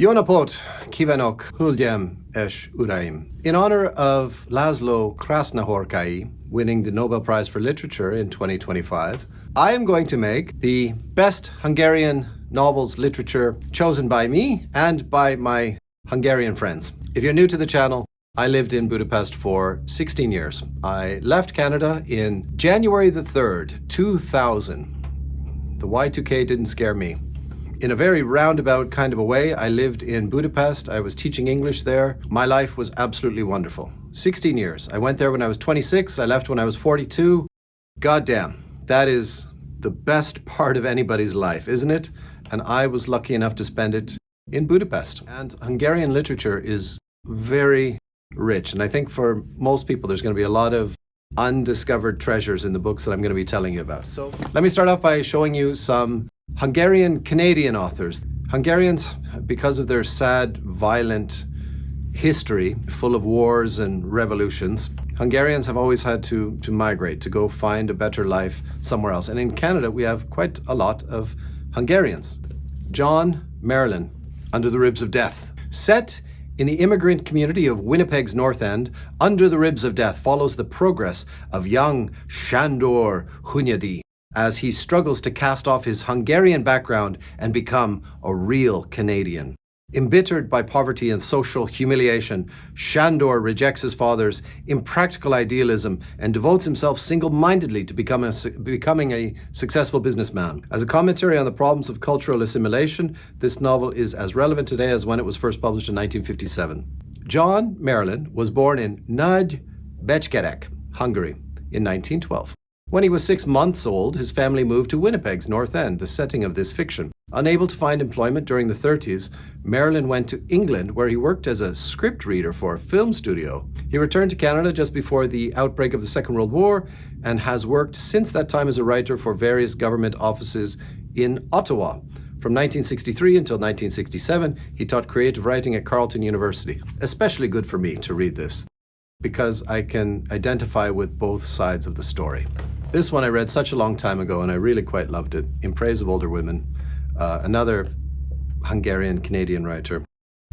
Jó napot, kívánok, hölgyem és uraim. In honor of Laszlo Krasznahorkai winning the Nobel Prize for Literature in 2025, I am going to make the best Hungarian novels literature chosen by me and by my Hungarian friends. If you're new to the channel, I lived in Budapest for 16 years. I left Canada in January the 3rd, 2000. The Y2K didn't scare me. In a very roundabout kind of a way, I lived in Budapest. I was teaching English there. My life was absolutely wonderful. 16 years. I went there when I was 26. I left when I was 42. Goddamn, that is the best part of anybody's life, isn't it? And I was lucky enough to spend it in Budapest. And Hungarian literature is very rich. And I think for most people, there's going to be a lot of undiscovered treasures in the books that I'm going to be telling you about. So let me start off by showing you some Hungarian-Canadian authors. Hungarians, because of their sad, violent history, full of wars and revolutions, Hungarians have always had to migrate, to go find a better life somewhere else. And in Canada, we have quite a lot of Hungarians. John Merlin, Under the Ribs of Death. Set in the immigrant community of Winnipeg's North End, Under the Ribs of Death follows the progress of young Sándor Hunyadi as he struggles to cast off his Hungarian background and become a real Canadian. Embittered by poverty and social humiliation, Sándor rejects his father's impractical idealism and devotes himself single-mindedly to becoming a successful businessman. As a commentary on the problems of cultural assimilation, this novel is as relevant today as when it was first published in 1957. John Merlin was born in Nagy-Becserek, Hungary, in 1912. When he was 6 months old, his family moved to Winnipeg's North End, the setting of this fiction. Unable to find employment during the 30s, Merlin went to England, where he worked as a script reader for a film studio. He returned to Canada just before the outbreak of the Second World War and has worked since that time as a writer for various government offices in Ottawa. From 1963 until 1967, he taught creative writing at Carleton University. Especially good for me to read this, because I can identify with both sides of the story. This one I read such a long time ago, and I really quite loved it. In Praise of Older Women, another Hungarian-Canadian writer.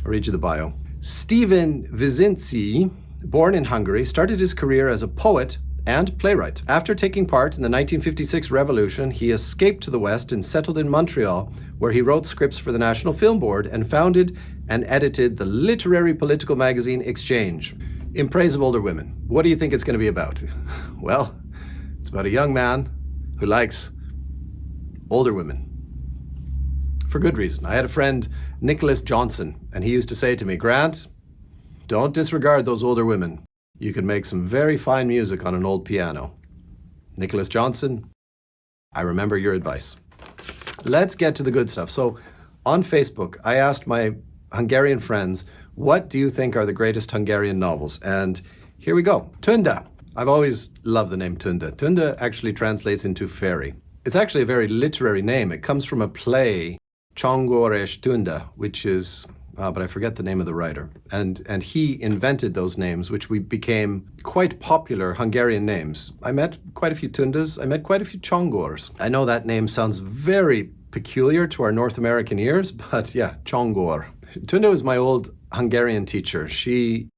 I'll read you the bio. Stephen Vizinci, born in Hungary, started his career as a poet and playwright. After taking part in the 1956 revolution, he escaped to the West and settled in Montreal, where he wrote scripts for the National Film Board and founded and edited the literary political magazine Exchange. In Praise of Older Women, what do you think it's going to be about? Well, it's about a young man who likes older women. For good reason. I had a friend, Nicholas Johnson, and he used to say to me, Grant, don't disregard those older women. You can make some very fine music on an old piano. Nicholas Johnson, I remember your advice. Let's get to the good stuff. So on Facebook, I asked my Hungarian friends, what do you think are the greatest Hungarian novels? And here we go. Tünde. I've always loved the name Tünde. Tünde actually translates into fairy. It's actually a very literary name. It comes from a play, Csongor és Tünde, which is, but I forget the name of the writer. And he invented those names, which became quite popular Hungarian names. I met quite a few Tündes. I met quite a few Csongors. I know that name sounds very peculiar to our North American ears, but yeah, Csongor. Tünde was my old Hungarian teacher. She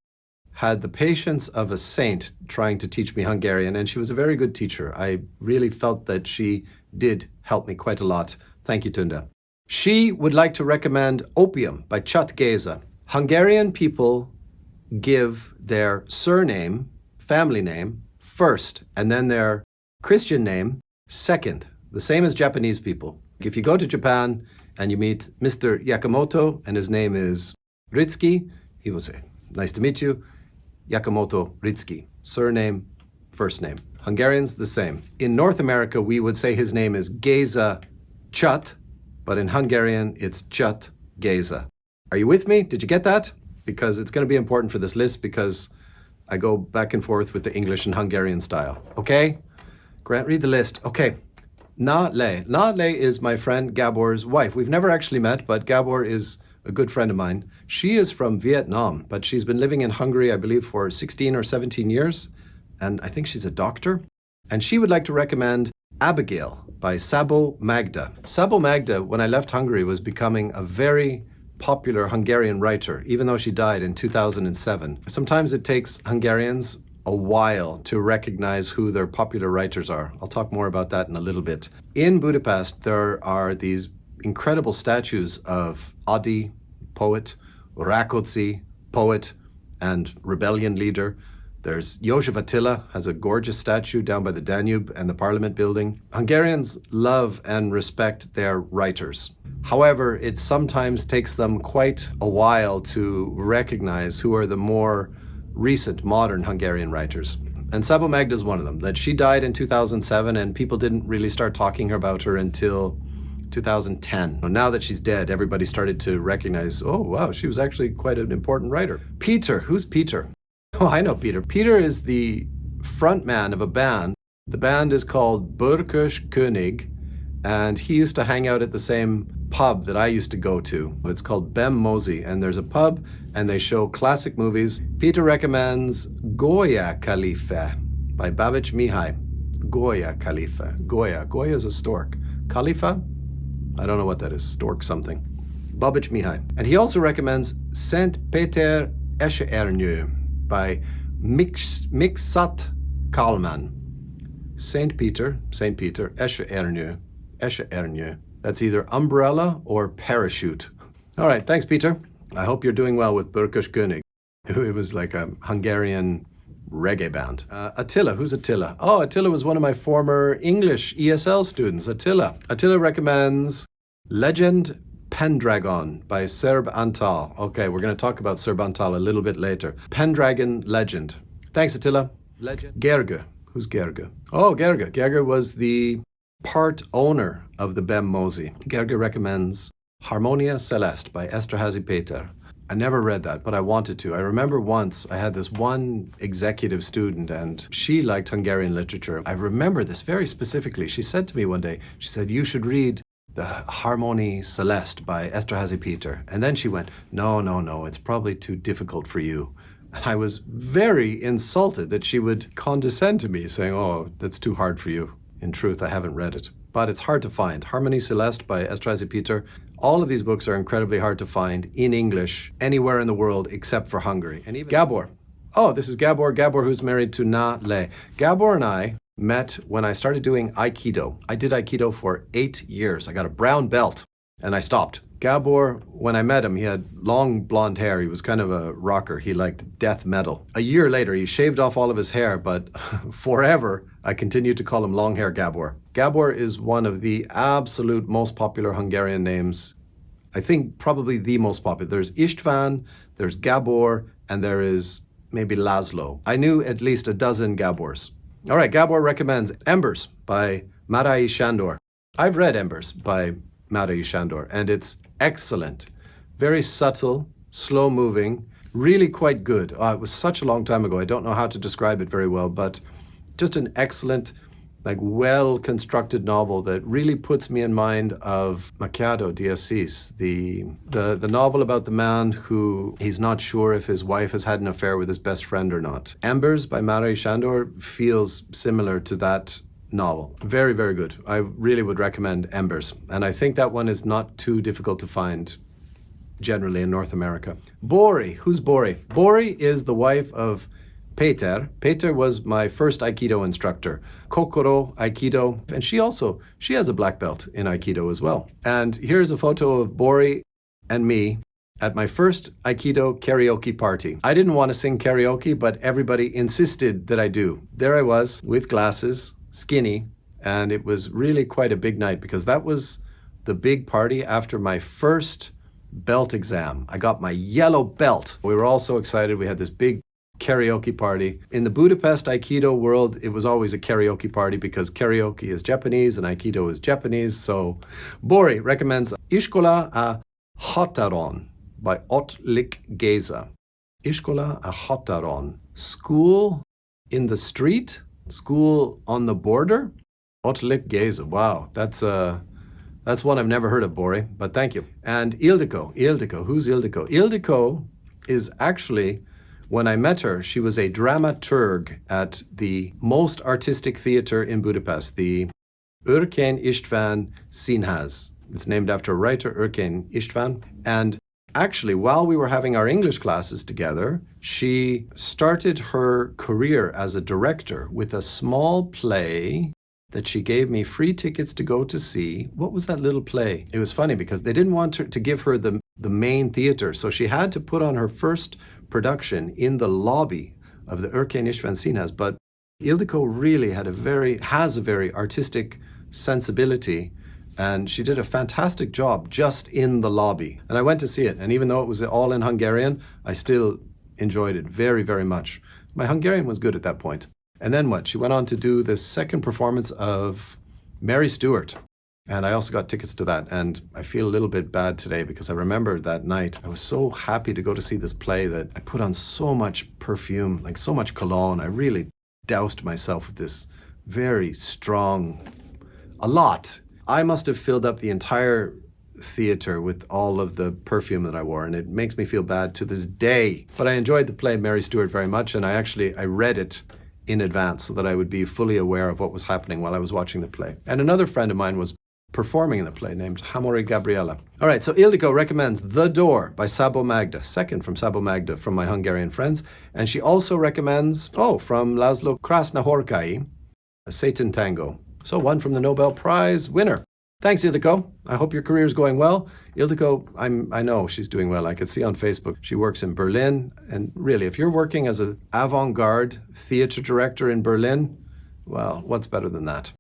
had the patience of a saint trying to teach me Hungarian, and she was a very good teacher. I really felt that she did help me quite a lot. Thank you, Tünde. She would like to recommend Opium by Csat Géza. Hungarian people give their surname, family name, first, and then their Christian name second, the same as Japanese people. If you go to Japan and you meet Mr. Yakamoto and his name is Ritsuki, he will say, nice to meet you, Yakamoto Ritsuki. Surname, first name. Hungarians, the same. In North America, we would say his name is Géza Csat, but in Hungarian, it's Csat Géza. Are you with me? Did you get that? Because it's going to be important for this list, because I go back and forth with the English and Hungarian style. Okay? Grant, read the list. Okay. Nále. Nále is my friend Gábor's wife. We've never actually met, but Gábor is a good friend of mine. She is from Vietnam, but she's been living in Hungary, I believe, for 16 or 17 years. And I think she's a doctor. And she would like to recommend Abigail by Szabó Magda. Szabó Magda, when I left Hungary, was becoming a very popular Hungarian writer, even though she died in 2007. Sometimes it takes Hungarians a while to recognize who their popular writers are. I'll talk more about that in a little bit. In Budapest, there are these incredible statues of Adi, poet, Rákóczi, poet and rebellion leader. There's József Attila, has a gorgeous statue down by the Danube and the Parliament building. Hungarians love and respect their writers. However, it sometimes takes them quite a while to recognize who are the more recent modern Hungarian writers. And Szabó Magda is one of them. That she died in 2007 and people didn't really start talking about her until 2010. Now that she's dead, everybody started to recognize, oh wow, she was actually quite an important writer. Péter, who's Péter? Oh, I know Péter. Péter is the front man of a band. The band is called Börkös König, and he used to hang out at the same pub that I used to go to. It's called Bem Mozi, and there's a pub and they show classic movies. Péter recommends Goya Khalifa by Babich Mihai. Goya Khalifa. Goya. Goya is a stork. Khalifa? I don't know what that is. Stork something. Babich Mihai. And he also recommends Saint Péter Esernyő by Miksat Kalman. Saint Peter, Esernyő. That's either umbrella or parachute. All right, thanks, Péter. I hope you're doing well with Börkös König. It was like a Hungarian reggae band. Attila, who's Attila? Oh, Attila was one of my former English ESL students, Attila. Attila recommends Legend Pendragon by Serb Antal. Okay, we're going to talk about Serb Antal a little bit later. Pendragon Legend. Thanks, Attila. Legend. Gergő. Who's Gergő? Oh, Gergő. Gergő was the part owner of the Bem Mozi. Gergő recommends Harmonia Celeste by Esterházy Péter. I never read that, but I wanted to. I remember once I had this one executive student and she liked Hungarian literature. I remember this very specifically. She said to me one day, she said, you should read the Harmonie Celeste by Esterházy Péter. And then she went, no, it's probably too difficult for you. And I was very insulted that she would condescend to me saying, oh, that's too hard for you. In truth, I haven't read it, but it's hard to find. Harmonie Celeste by Esterházy Péter. All of these books are incredibly hard to find in English anywhere in the world except for Hungary. And even Gábor. Oh, this is Gábor. Gábor, who's married to Na Le. Gábor and I met when I started doing Aikido. I did Aikido for 8 years. I got a brown belt and I stopped. Gábor, when I met him, he had long blonde hair. He was kind of a rocker. He liked death metal. A year later, he shaved off all of his hair, but forever, I continued to call him Long Hair Gábor. Gábor is one of the absolute most popular Hungarian names. I think probably the most popular. There's István, there's Gábor, and there is maybe Laszlo. I knew at least a dozen Gábors. All right, Gábor recommends Embers by Márai Sándor. I've read Embers by Márai Sándor, and it's excellent. Very subtle, slow-moving, really quite good. It was such a long time ago. I don't know how to describe it very well, but just an excellent, well-constructed novel that really puts me in mind of Machado de Assis, the novel about the man who he's not sure if his wife has had an affair with his best friend or not. Embers by Márai Sándor feels similar to that novel. Very, very good. I really would recommend Embers. And I think that one is not too difficult to find generally in North America. Bori. Who's Bori? Bori is the wife of Péter. Péter was my first Aikido instructor. Kokoro Aikido. And she has a black belt in Aikido as well. And here's a photo of Bori and me at my first Aikido karaoke party. I didn't want to sing karaoke, but everybody insisted that I do. There I was with glasses, skinny, and it was really quite a big night because that was the big party after my first belt exam. I got my yellow belt. We were all so excited. We had this big karaoke party. In the Budapest Aikido world, it was always a karaoke party because karaoke is Japanese and Aikido is Japanese. So Bori recommends Iskola a Határon by Ottlik Géza. Iskola a Határon. School in the street? School on the border? Ottlik Géza. Wow, that's one I've never heard of, Bori, but thank you. And Ildikó. Ildikó. Who's Ildikó? Ildikó is actually, when I met her, she was a dramaturg at the most artistic theater in Budapest, the Erkén István Színház. It's named after a writer, Erkén István. And Actually, while we were having our English classes together, she started her career as a director with a small play that she gave me free tickets to go to see. What was that little play? It was funny because they didn't want her to give her the main theater, so she had to put on her first production in the lobby of the Örkény István Színház. But Ildikó really has a very artistic sensibility, and she did a fantastic job just in the lobby. And I went to see it, and even though it was all in Hungarian, I still enjoyed it very, very much. My Hungarian was good at that point. And then what? She went on to do the second performance of Mary Stuart. And I also got tickets to that. And I feel a little bit bad today because I remember that night. I was so happy to go to see this play that I put on so much perfume, like so much cologne. I really doused myself with this very strong, a lot. I must have filled up the entire theater with all of the perfume that I wore, and it makes me feel bad to this day. But I enjoyed the play Mary Stuart very much, and I read it in advance so that I would be fully aware of what was happening while I was watching the play. And another friend of mine was performing in the play named Hamori Gabriela. All right, so Ildikó recommends The Door by Szabó Magda, second from Szabó Magda from my Hungarian friends. And she also recommends, from Laszlo Krasznahorkai, A Satan Tango. So one from the Nobel Prize winner. Thanks, Ildikó. I hope your career is going well. Ildikó, I know she's doing well. I could see on Facebook she works in Berlin. And really, if you're working as an avant-garde theater director in Berlin, well, what's better than that?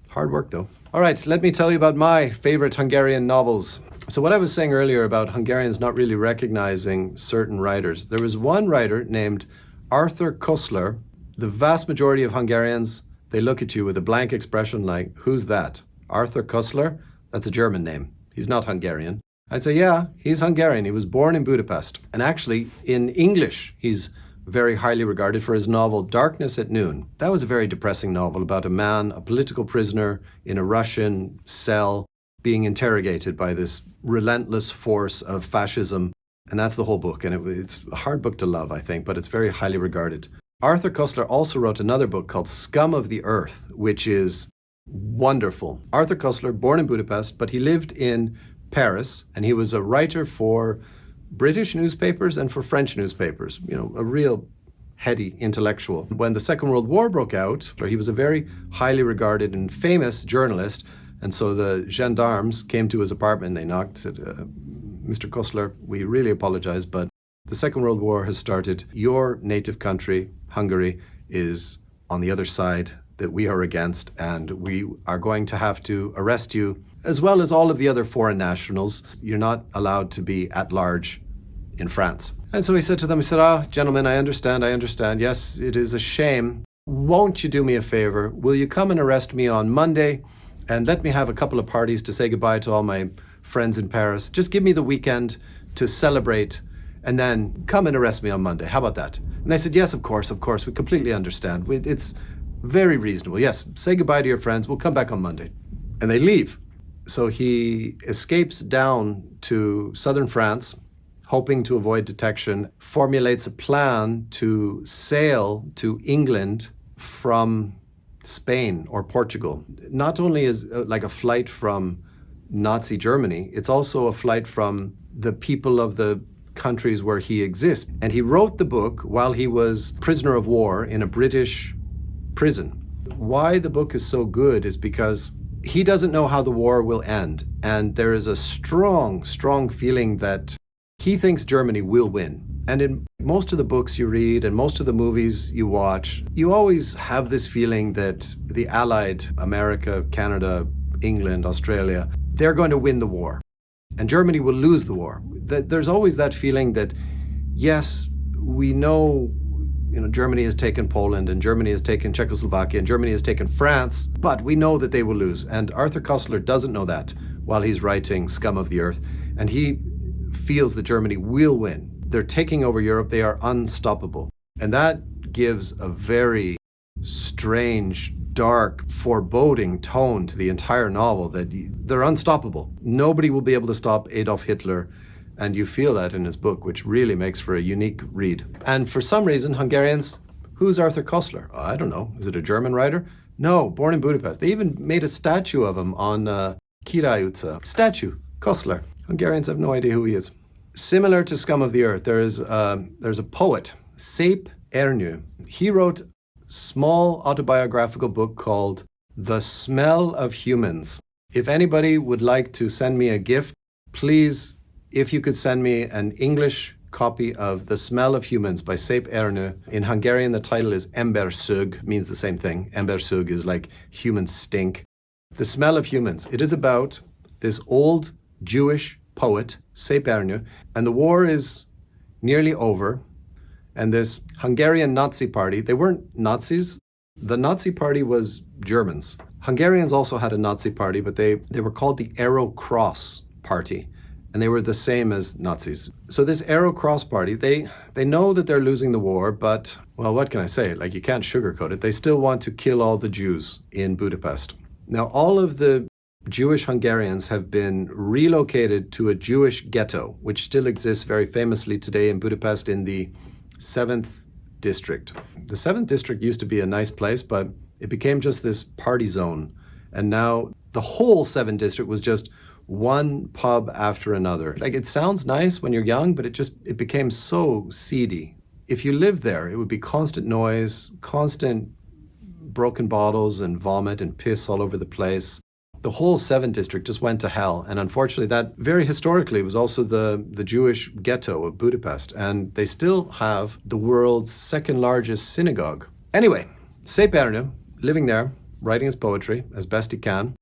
Hard work, though. All right, let me tell you about my favorite Hungarian novels. So what I was saying earlier about Hungarians not really recognizing certain writers, there was one writer named Arthur Koestler. The vast majority of Hungarians, they look at you with a blank expression like, who's that? Arthur Koestler? That's a German name. He's not Hungarian. I'd say, yeah, he's Hungarian. He was born in Budapest. And actually, in English, he's very highly regarded for his novel Darkness at Noon. That was a very depressing novel about a man, a political prisoner in a Russian cell, being interrogated by this relentless force of fascism. And that's the whole book. And it's a hard book to love, I think, but it's very highly regarded. Arthur Koestler also wrote another book called Scum of the Earth, which is wonderful. Arthur Koestler, born in Budapest, but he lived in Paris, and he was a writer for British newspapers and for French newspapers, a real heady intellectual. When the Second World War broke out, he was a very highly regarded and famous journalist, and so the gendarmes came to his apartment, they knocked, said, Mr. Koestler, we really apologize, but the Second World War has started. Your native country, Hungary, is on the other side that we are against, and we are going to have to arrest you, as well as all of the other foreign nationals. You're not allowed to be at large in France. And so he said to them, gentlemen, I understand. Yes, it is a shame. Won't you do me a favor? Will you come and arrest me on Monday and let me have a couple of parties to say goodbye to all my friends in Paris? Just give me the weekend to celebrate and then come and arrest me on Monday. How about that? And they said, yes, of course, we completely understand. It's very reasonable. Yes, say goodbye to your friends. We'll come back on Monday. And they leave. So he escapes down to southern France, hoping to avoid detection, formulates a plan to sail to England from Spain or Portugal. Not only is like a flight from Nazi Germany, it's also a flight from the people of the countries where he exists. And he wrote the book while he was prisoner of war in a British prison. Why the book is so good is because he doesn't know how the war will end. And there is a strong, strong feeling that he thinks Germany will win. And in most of the books you read and most of the movies you watch, you always have this feeling that the Allied, America, Canada, England, Australia, they're going to win the war. And Germany will lose the war. There's always that feeling that, yes, we know Germany has taken Poland and Germany has taken Czechoslovakia and Germany has taken France, but we know that they will lose. And Arthur Koestler doesn't know that while he's writing Scum of the Earth. And he feels that Germany will win. They're taking over Europe. They are unstoppable. And that gives a very strange, dark, foreboding tone to the entire novel, that they're unstoppable. Nobody will be able to stop Adolf Hitler. And you feel that in his book, which really makes for a unique read. And for some reason, Hungarians, who's Arthur Koestler? I don't know. Is it a German writer? No, born in Budapest. They even made a statue of him on Király utca. Statue, Koestler. Hungarians have no idea who he is. Similar to Scum of the Earth, there's a poet, Péter. He wrote a small autobiographical book called The Smell of Humans. If anybody would like to send me a gift, please, if you could send me an English copy of The Smell of Humans by Péter. In Hungarian, the title is Emberszög, means the same thing. Emberszög is like human stink. The Smell of Humans. It is about this old Jewish poet, Péter, and the war is nearly over. And this Hungarian Nazi party, they weren't Nazis. The Nazi party was Germans. Hungarians also had a Nazi party, but they were called the Arrow Cross Party. And they were the same as Nazis. So this Arrow Cross Party, they know that they're losing the war, but, well, what can I say? Like, you can't sugarcoat it. They still want to kill all the Jews in Budapest. Now, all of the Jewish Hungarians have been relocated to a Jewish ghetto, which still exists very famously today in Budapest in the 7th district. The 7th district used to be a nice place, but it became just this party zone. And now the whole 7th district was just one pub after another. Like, it sounds nice when you're young, but it became so seedy. If you lived there, it would be constant noise, constant broken bottles and vomit and piss all over the place. The whole 7th district just went to hell. And unfortunately, that very historically was also the Jewish ghetto of Budapest. And they still have the world's second largest synagogue. Anyway, Péter, living there, writing his poetry as best he can.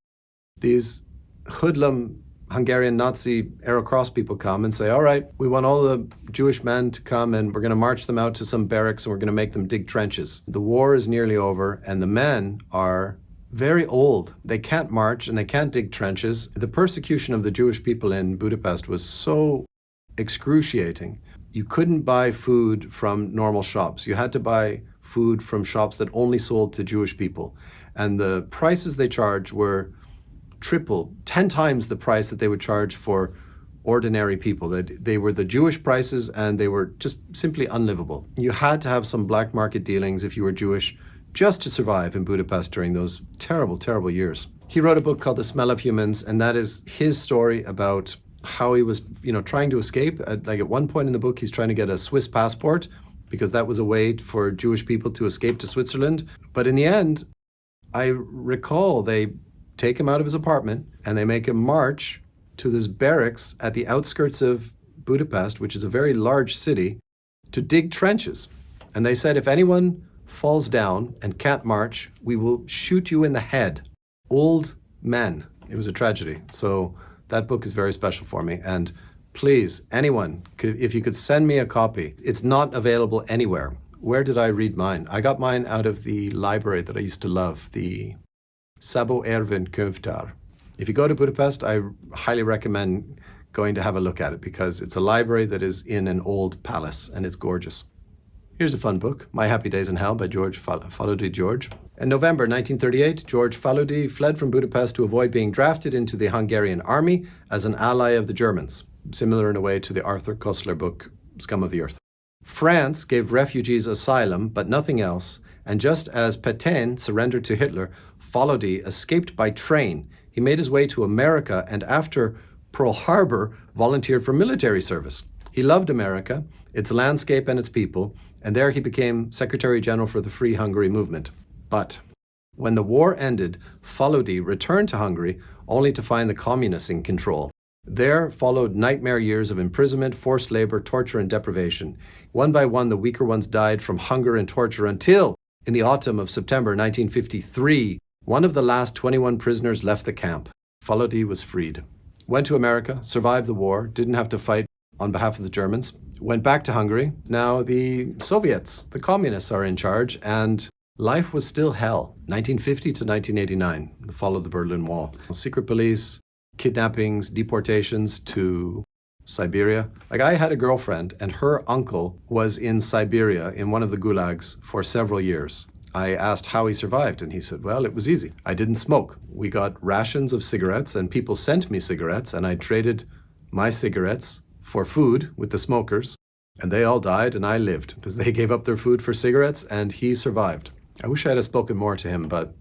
These hoodlum Hungarian Nazi Arrow Cross people come and say, all right, we want all the Jewish men to come and we're going to march them out to some barracks and we're going to make them dig trenches. The war is nearly over and the men are very old. They can't march and they can't dig trenches. The persecution of the Jewish people in Budapest was so excruciating. You couldn't buy food from normal shops. You had to buy food from shops that only sold to Jewish people. And the prices they charged were 10 times the price that they would charge for ordinary people. They were the Jewish prices and they were just simply unlivable. You had to have some black market dealings if you were Jewish just to survive in Budapest during those terrible, terrible years. He wrote a book called The Smell of Humans, and that is his story about how he was, trying to escape. At one point in the book, he's trying to get a Swiss passport because that was a way for Jewish people to escape to Switzerland. But in the end, I recall they take him out of his apartment and they make him march to this barracks at the outskirts of Budapest, which is a very large city, to dig trenches. And they said, if anyone falls down and can't march, we will shoot you in the head. Old men. It was a tragedy. So that book is very special for me. And please, anyone, if you could send me a copy. It's not available anywhere. Where did I read mine? I got mine out of the library that I used to love, the Sabo Ervin Könyvtár. If you go to Budapest, I highly recommend going to have a look at it because it's a library that is in an old palace and it's gorgeous. Here's a fun book, My Happy Days in Hell by George Faludi George. In November 1938, George Faludi fled from Budapest to avoid being drafted into the Hungarian army as an ally of the Germans, similar in a way to the Arthur Koestler book, Scum of the Earth. France gave refugees asylum, but nothing else, and just as Pétain surrendered to Hitler, Faludi escaped by train. He made his way to America and after Pearl Harbor, volunteered for military service. He loved America, its landscape and its people, and there he became Secretary General for the Free Hungary movement. But when the war ended, Faludi returned to Hungary only to find the communists in control. There followed nightmare years of imprisonment, forced labor, torture, and deprivation. One by one, the weaker ones died from hunger and torture until, in the autumn of September 1953, one of the last 21 prisoners left the camp. Faludi was freed. Went to America, survived the war, didn't have to fight on behalf of the Germans, went back to Hungary. Now the Soviets, the communists, are in charge, and life was still hell. 1950 to 1989, the fall of the Berlin Wall. Secret police, kidnappings, deportations to Siberia. I had a girlfriend, and her uncle was in Siberia in one of the gulags for several years. I asked how he survived, and he said, well, it was easy. I didn't smoke. We got rations of cigarettes, and people sent me cigarettes, and I traded my cigarettes for food with the smokers, and they all died, and I lived, because they gave up their food for cigarettes, and he survived. I wish I had spoken more to him, but,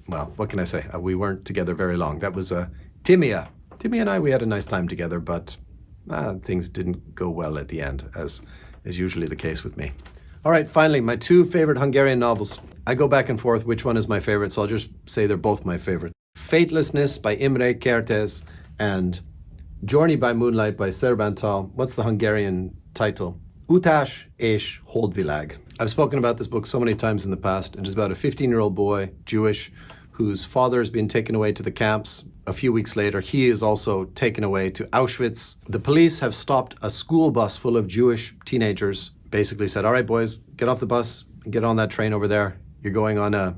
well, what can I say? We weren't together very long. That was Timia. Timmy and I, we had a nice time together, but things didn't go well at the end, as is usually the case with me. All right, finally, my two favorite Hungarian novels. I go back and forth which one is my favorite, so I'll just say they're both my favorite. Fatelessness by Imre Kertész and Journey by Moonlight by Szerbantal. What's the Hungarian title? Utás és Holdvilág. I've spoken about this book so many times in the past. It is about a 15-year-old boy, Jewish, whose father has been taken away to the camps. A few weeks later, he is also taken away to Auschwitz. The police have stopped a school bus full of Jewish teenagers, basically said, all right, boys, get off the bus and get on that train over there. You're going on a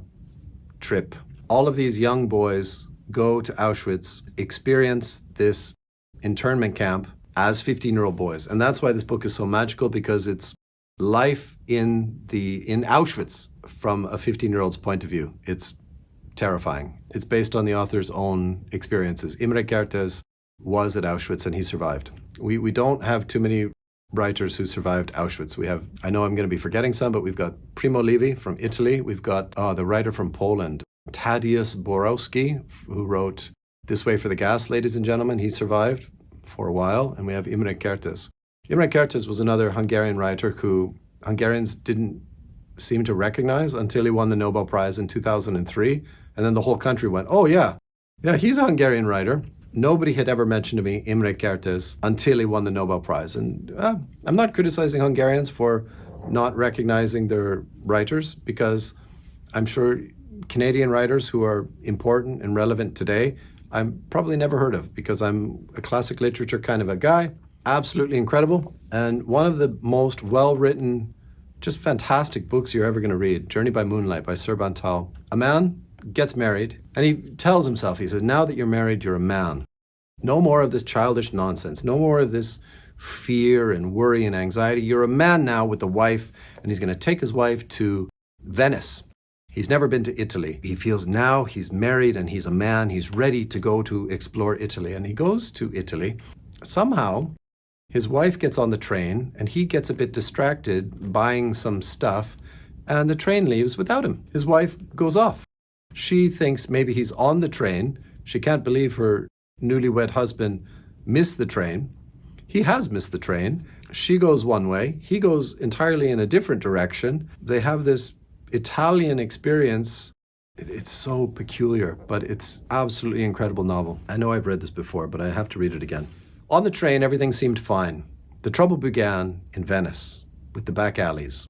trip. All of these young boys go to Auschwitz, experience this internment camp as 15-year-old boys. And that's why this book is so magical, because it's life in Auschwitz from a 15-year-old's point of view. It's terrifying. It's based on the author's own experiences. Imre Kertész was at Auschwitz and he survived. We don't have too many writers who survived Auschwitz. We have, I know I'm going to be forgetting some, but we've got Primo Levi from Italy. We've got the writer from Poland, Tadeusz Borowski, who wrote This Way for the Gas, ladies and gentlemen. He survived for a while. And we have Imre Kertész. Imre Kertész was another Hungarian writer who Hungarians didn't seem to recognize until he won the Nobel Prize in 2003. And then the whole country went, oh yeah, he's a Hungarian writer. Nobody had ever mentioned to me Imre Kertész until he won the Nobel Prize. And I'm not criticizing Hungarians for not recognizing their writers, because I'm sure Canadian writers who are important and relevant today, I'm probably never heard of, because I'm a classic literature kind of a guy. Absolutely incredible. And one of the most well-written, just fantastic books you're ever going to read, Journey by Moonlight by Szerbantal. A man gets married and he tells himself, he says, now that you're married, you're a man. No more of this childish nonsense. No more of this fear and worry and anxiety. You're a man now with a wife, and he's going to take his wife to Venice. He's never been to Italy. He feels now he's married and he's a man. He's ready to go to explore Italy. And he goes to Italy. Somehow, his wife gets on the train and he gets a bit distracted buying some stuff, and the train leaves without him. His wife goes off. She thinks maybe he's on the train. She can't believe her newlywed husband missed the train. He has missed the train. She goes one way. He goes entirely in a different direction. They have this Italian experience. It's so peculiar, but it's absolutely incredible novel. I know I've read this before, but I have to read it again. On the train, everything seemed fine. The trouble began in Venice with the back alleys.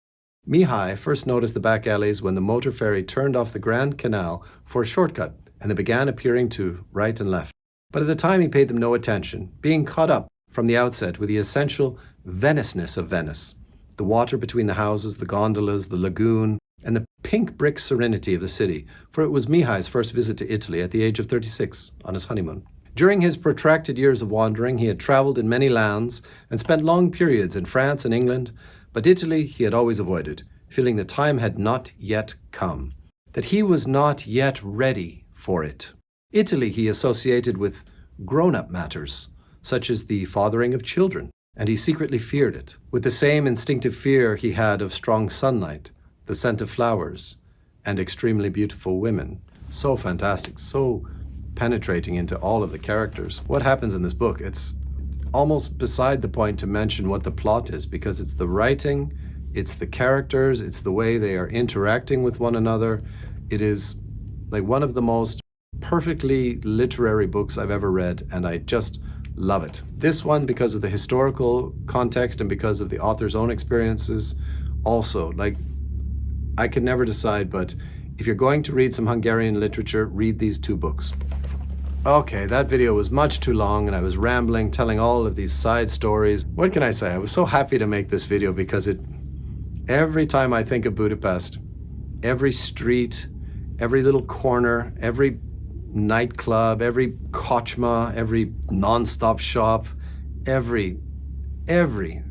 Mihai first noticed the back alleys when the motor ferry turned off the Grand Canal for a shortcut, and they began appearing to right and left. But at the time he paid them no attention, being caught up from the outset with the essential Venice-ness of Venice. The water between the houses, the gondolas, the lagoon, and the pink brick serenity of the city, for it was Mihai's first visit to Italy at the age of 36 on his honeymoon. During his protracted years of wandering, he had traveled in many lands and spent long periods in France and England, but Italy he had always avoided, feeling the time had not yet come, that he was not yet ready for it. Italy he associated with grown-up matters, such as the fathering of children, and he secretly feared it, with the same instinctive fear he had of strong sunlight, the scent of flowers, and extremely beautiful women. So fantastic, so penetrating into all of the characters. What happens in this book? It's almost beside the point to mention what the plot is, because it's the writing, it's the characters, it's the way they are interacting with one another. It is like one of the most perfectly literary books I've ever read, and I just love it. This one, because of the historical context and because of the author's own experiences, also, like, I can never decide, but if you're going to read some Hungarian literature, read these two books. Okay, that video was much too long and I was rambling, telling all of these side stories. What can I say? I was so happy to make this video because every time I think of Budapest, every street, every little corner, every nightclub, every kochma, every non-stop shop, every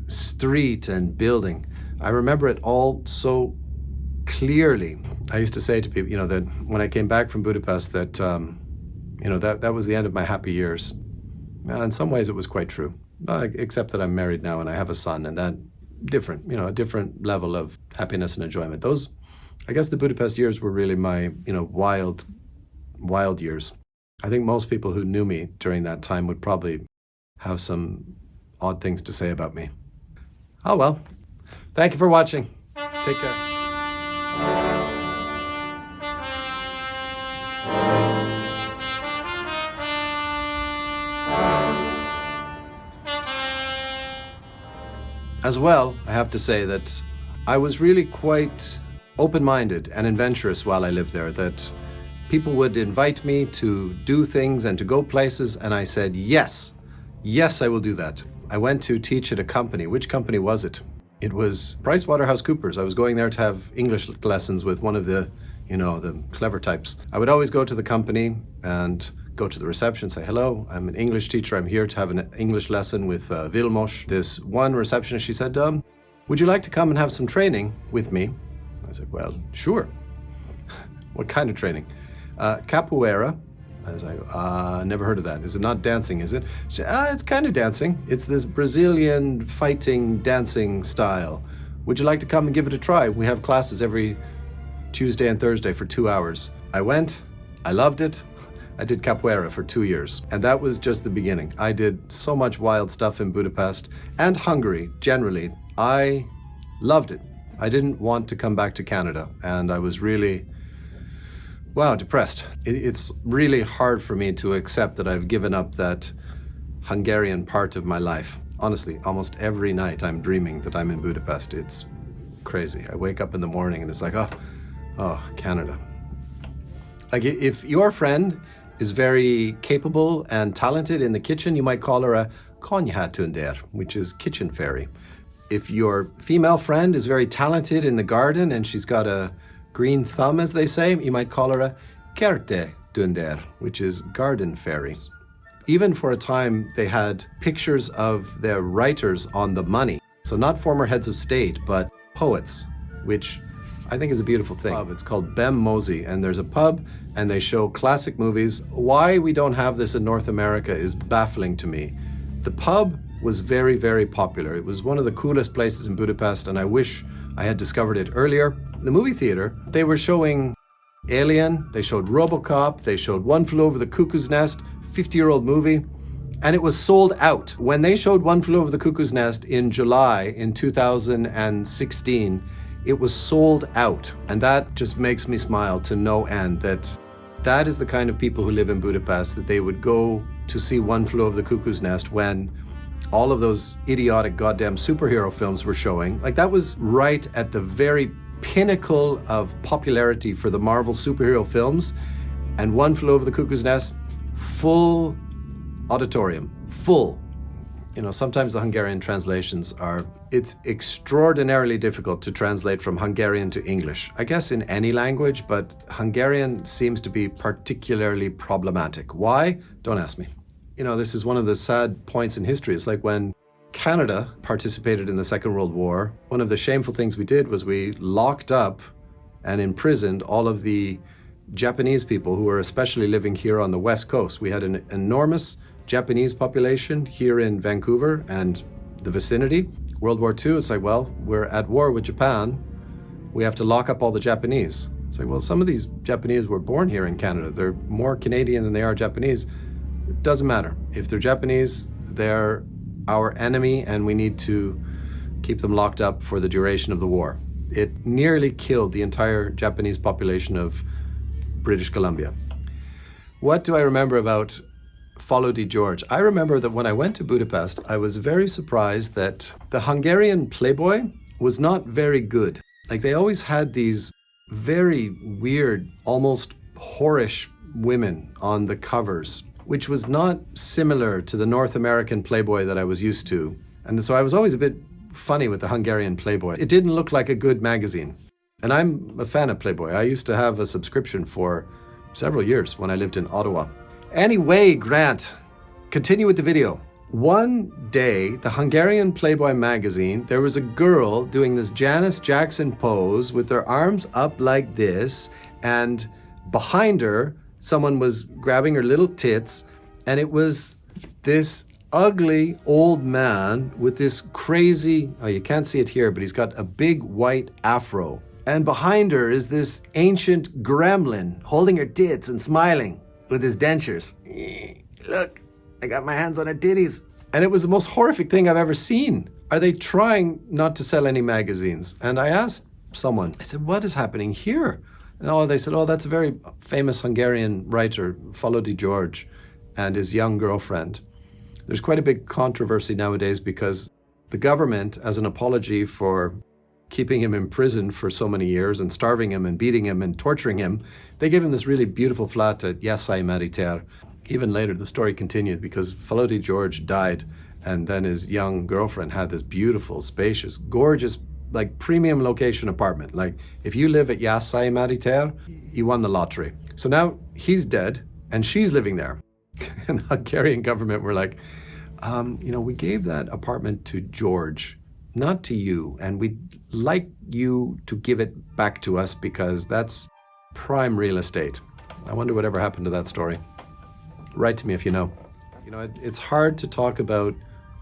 street and building, I remember it all so clearly. I used to say to people, that when I came back from Budapest, that that was the end of my happy years. In some ways it was quite true, except that I'm married now and I have a son, and that a different level of happiness and enjoyment. Those, I guess the Budapest years were really my, wild years. I think most people who knew me during that time would probably have some odd things to say about me. Oh well. Thank you for watching. Take care. As well, I have to say that I was really quite open-minded and adventurous while I lived there, that people would invite me to do things and to go places, and I said, yes, I will do that. I went to teach at a company. Which company was it? It was PricewaterhouseCoopers. I was going there to have English lessons with one of the, the clever types. I would always go to the company and go to the reception, say, hello, I'm an English teacher. I'm here to have an English lesson with Vilmos. This one receptionist, she said, would you like to come and have some training with me? I said, well, sure. What kind of training? Capoeira. I was like, never heard of that. Is it not dancing, is it? She said, it's kind of dancing. It's this Brazilian fighting dancing style. Would you like to come and give it a try? We have classes every Tuesday and Thursday for 2 hours. I went, I loved it. I did capoeira for 2 years, and that was just the beginning. I did so much wild stuff in Budapest and Hungary, generally. I loved it. I didn't want to come back to Canada, and I was really, depressed. It's really hard for me to accept that I've given up that Hungarian part of my life. Honestly, almost every night I'm dreaming that I'm in Budapest. It's crazy. I wake up in the morning and it's like, oh, Canada. Like if your friend is very capable and talented in the kitchen, you might call her a Tünde, which is kitchen fairy. If your female friend is very talented in the garden and she's got a green thumb, as they say, you might call her a Tünde, which is garden fairy. Even for a time, they had pictures of their writers on the money. So not former heads of state, but poets, which I think is a beautiful thing. It's called Bem Mozi, and there's a pub and they show classic movies. Why we don't have this in North America is baffling to me. The pub was very, very popular. It was one of the coolest places in Budapest, and I wish I had discovered it earlier. The movie theater, they were showing Alien, they showed RoboCop, they showed One Flew Over the Cuckoo's Nest, 50-year-old movie, and it was sold out. When they showed One Flew Over the Cuckoo's Nest in July in 2016, it was sold out. And that just makes me smile to no end, that is the kind of people who live in Budapest, that they would go to see One Flew Over the Cuckoo's Nest when all of those idiotic goddamn superhero films were showing. Like, that was right at the very pinnacle of popularity for the Marvel superhero films. And One Flew Over the Cuckoo's Nest, full auditorium, full. Sometimes the Hungarian translations it's extraordinarily difficult to translate from Hungarian to English. I guess in any language, but Hungarian seems to be particularly problematic. Why? Don't ask me. This is one of the sad points in history. It's like when Canada participated in the Second World War, one of the shameful things we did was we locked up and imprisoned all of the Japanese people who were especially living here on the West Coast. We had an enormous Japanese population here in Vancouver and the vicinity. World War II, it's like, well, we're at war with Japan. We have to lock up all the Japanese. It's like, well, some of these Japanese were born here in Canada. They're more Canadian than they are Japanese. It doesn't matter. If they're Japanese, they're our enemy, and we need to keep them locked up for the duration of the war. It nearly killed the entire Japanese population of British Columbia. What do I remember about Follow de George? I remember that when I went to Budapest, I was very surprised that the Hungarian Playboy was not very good. Like, they always had these very weird, almost whorish women on the covers, which was not similar to the North American Playboy that I was used to. And so I was always a bit funny with the Hungarian Playboy. It didn't look like a good magazine. And I'm a fan of Playboy. I used to have a subscription for several years when I lived in Ottawa. Anyway, Grant, continue with the video. One day, the Hungarian Playboy magazine, there was a girl doing this Janis Jackson pose with their arms up like this, and behind her, someone was grabbing her little tits, and it was this ugly old man with this crazy, you can't see it here, but he's got a big white afro. And behind her is this ancient gremlin holding her tits and smiling with his dentures. Look, I got my hands on her titties. And it was the most horrific thing I've ever seen. Are they trying not to sell any magazines? And I asked someone, I said, what is happening here? And they said, that's a very famous Hungarian writer, Felodi George, and his young girlfriend. There's quite a big controversy nowadays because the government, as an apology for keeping him in prison for so many years and starving him and beating him and torturing him, they gave him this really beautiful flat at Jászai Maritér. Even later, the story continued because Felodi George died, and then his young girlfriend had this beautiful, spacious, gorgeous, like premium location apartment. Like if you live at Jászai Maritér, you won the lottery. So now he's dead and she's living there. And the Hungarian government were like, we gave that apartment to George, not to you, and we'd like you to give it back to us because that's prime real estate. I wonder whatever happened to that story. Write to me if you know. It's hard to talk about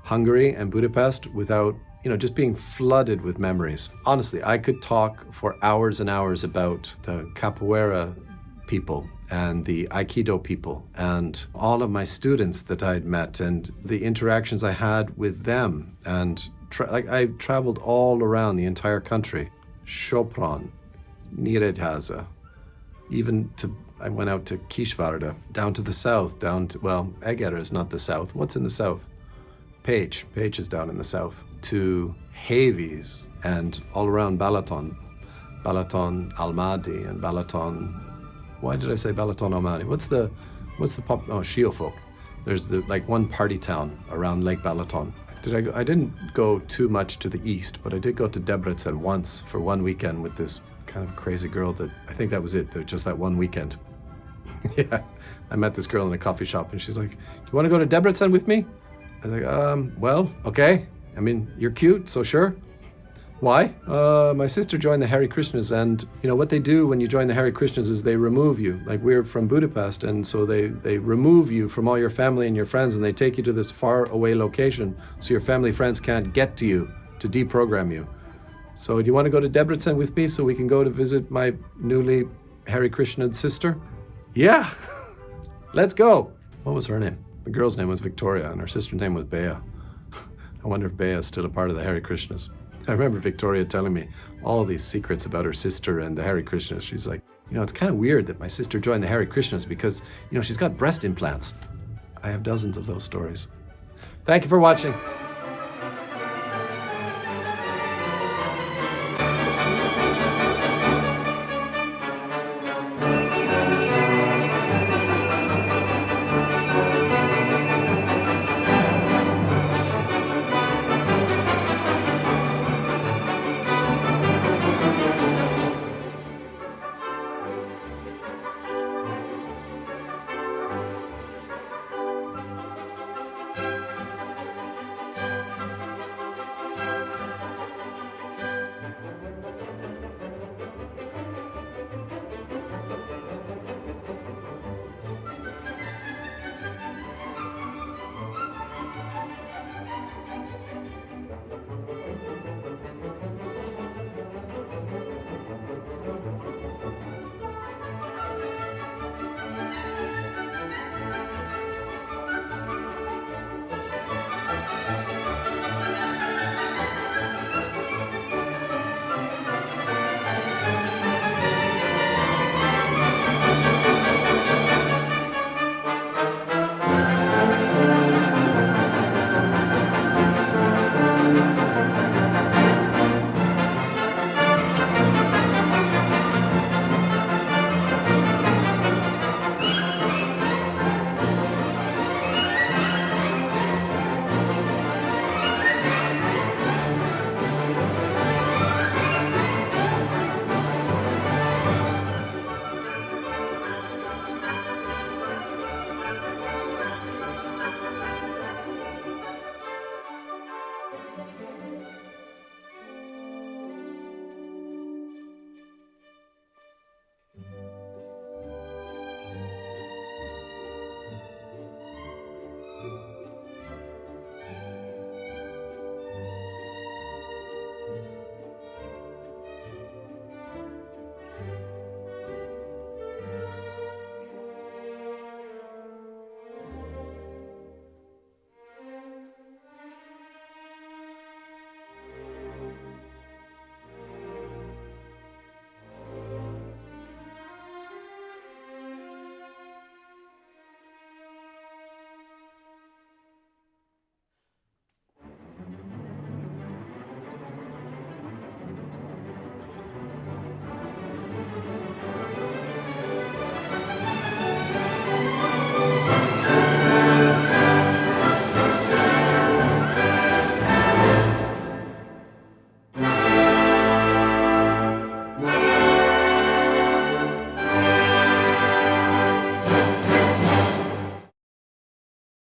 Hungary and Budapest without, just being flooded with memories. Honestly, I could talk for hours and hours about the capoeira people and the Aikido people and all of my students that I'd met and the interactions I had with them. And I traveled all around the entire country. Sopron, Nyíregyháza, I went out to Kisvárda, down to the south, Eger is not the south. What's in the south? Pécs is down in the south. To Hévíz and all around Balaton Almádi and Balaton. Why did I say Balaton Almádi? What's the Siófok. There's one party town around Lake Balaton. I didn't go too much to the east, but I did go to Debrecen once for one weekend with this kind of crazy girl I think that was it, just that one weekend. Yeah, I met this girl in a coffee shop and she's like, do you want to go to Debrecen with me? I was like, well, okay. I mean, you're cute, so sure. Why? My sister joined the Hare Krishnas, and what they do when you join the Hare Krishnas is they remove you. Like, we're from Budapest, and so they remove you from all your family and your friends, and they take you to this far away location so your family friends can't get to you to deprogram you. So do you want to go to Debrecen with me so we can go to visit my newly Hare Krishna sister? Yeah, let's go. What was her name? The girl's name was Victoria, and her sister's name was Bea. I wonder if Bea is still a part of the Hare Krishnas. I remember Victoria telling me all these secrets about her sister and the Hare Krishnas. She's like, it's kind of weird that my sister joined the Hare Krishnas because, she's got breast implants. I have dozens of those stories. Thank you for watching.